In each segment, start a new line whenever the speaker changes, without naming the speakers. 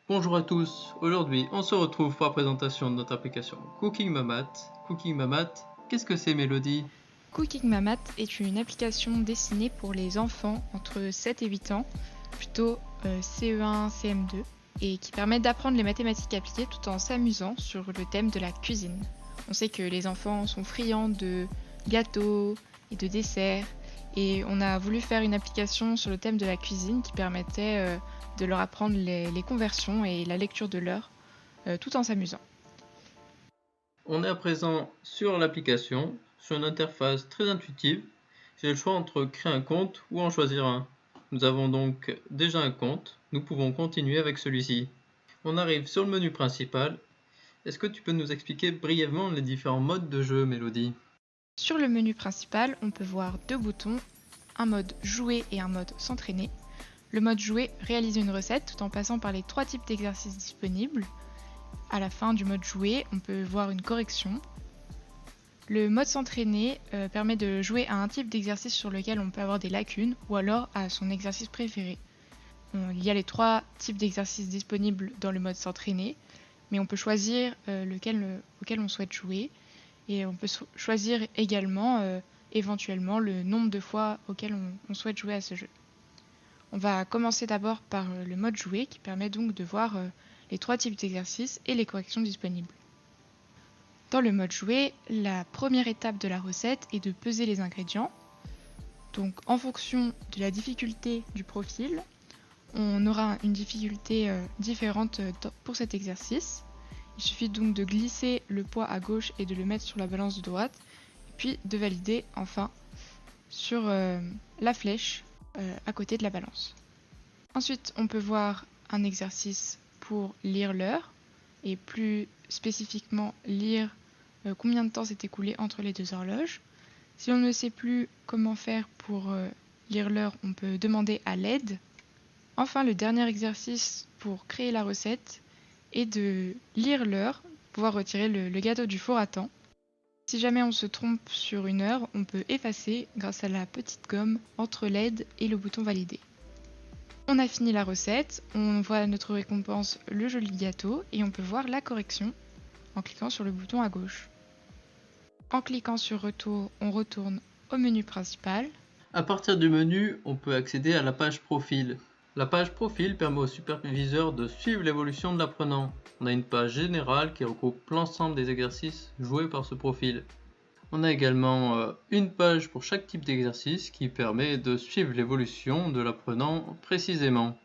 Bonjour à tous, aujourd'hui on se retrouve pour la présentation de notre application Cooking Mamat. Cooking Mamat, qu'est-ce que c'est Mélodie?
Cooking Mamat est une application destinée pour les enfants entre 7 et 8 ans, plutôt CE1, CM2, et qui permet d'apprendre les mathématiques appliquées tout en s'amusant sur le thème de la cuisine. On sait que les enfants sont friands de gâteaux et de desserts, et on a voulu faire une application sur le thème de la cuisine qui permettait de leur apprendre les conversions et la lecture de l'heure tout en s'amusant.
On est à présent sur l'application, sur une interface très intuitive. J'ai le choix entre créer un compte ou en choisir un. Nous avons donc déjà un compte, nous pouvons continuer avec celui-ci. On arrive sur le menu principal. Est-ce que tu peux nous expliquer brièvement les différents modes de jeu, Mélodie?
Sur le menu principal, on peut voir deux boutons, un mode jouer et un mode s'entraîner. Le mode jouer réalise une recette tout en passant par les 3 types d'exercices disponibles. À la fin du mode jouer, on peut voir une correction. Le mode s'entraîner permet de jouer à un type d'exercice sur lequel on peut avoir des lacunes ou alors à son exercice préféré. Il y a les 3 types d'exercices disponibles dans le mode s'entraîner, mais on peut choisir auquel on souhaite jouer et on peut choisir également éventuellement le nombre de fois auquel on souhaite jouer à ce jeu. On va commencer d'abord par le mode jouer qui permet donc de voir les 3 types d'exercices et les corrections disponibles. Dans le mode jouer, la première étape de la recette est de peser les ingrédients. Donc en fonction de la difficulté du profil, on aura une difficulté différente pour cet exercice. Il suffit donc de glisser le poids à gauche et de le mettre sur la balance de droite, puis de valider enfin sur la flèche à côté de la balance. Ensuite, on peut voir un exercice pour lire l'heure et plus spécifiquement lire combien de temps s'est écoulé entre les 2 horloges. Si on ne sait plus comment faire pour lire l'heure, on peut demander à l'aide. Enfin, le dernier exercice pour créer la recette est de lire l'heure, pouvoir retirer le gâteau du four à temps. Si jamais on se trompe sur une heure, on peut effacer grâce à la petite gomme entre l'aide et le bouton valider. On a fini la recette, on voit notre récompense, le joli gâteau, et on peut voir la correction en cliquant sur le bouton à gauche. En cliquant sur retour, on retourne au menu principal.
À partir du menu, on peut accéder à la page profil. La page profil permet au superviseur de suivre l'évolution de l'apprenant. On a une page générale qui regroupe l'ensemble des exercices joués par ce profil. On a également une page pour chaque type d'exercice qui permet de suivre l'évolution de l'apprenant précisément.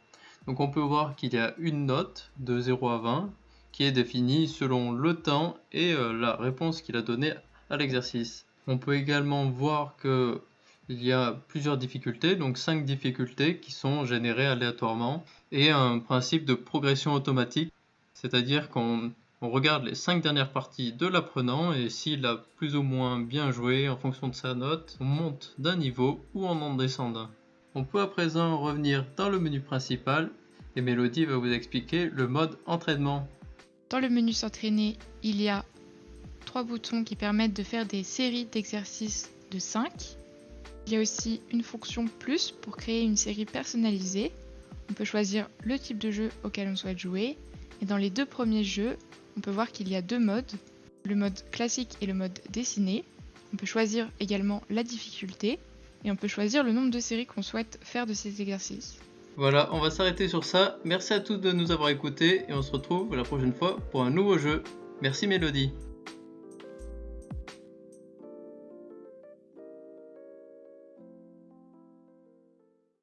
Donc on peut voir qu'il y a une note de 0 à 20 qui est définie selon le temps et la réponse qu'il a donnée à l'exercice. On peut également voir qu'il y a plusieurs difficultés, donc 5 difficultés qui sont générées aléatoirement et un principe de progression automatique, c'est-à-dire qu'on regarde les 5 dernières parties de l'apprenant et s'il a plus ou moins bien joué en fonction de sa note, on monte d'un niveau ou on en descend d'un. On peut à présent revenir dans le menu principal et Mélodie va vous expliquer le mode entraînement.
Dans le menu s'entraîner, il y a 3 boutons qui permettent de faire des séries d'exercices de 5. Il y a aussi une fonction plus pour créer une série personnalisée. On peut choisir le type de jeu auquel on souhaite jouer. Et dans les 2 premiers jeux, on peut voir qu'il y a 2 modes, le mode classique et le mode dessiné. On peut choisir également la difficulté et on peut choisir le nombre de séries qu'on souhaite faire de ces exercices.
Voilà, on va s'arrêter sur ça. Merci à tous de nous avoir écoutés et on se retrouve la prochaine fois pour un nouveau jeu. Merci Mélodie.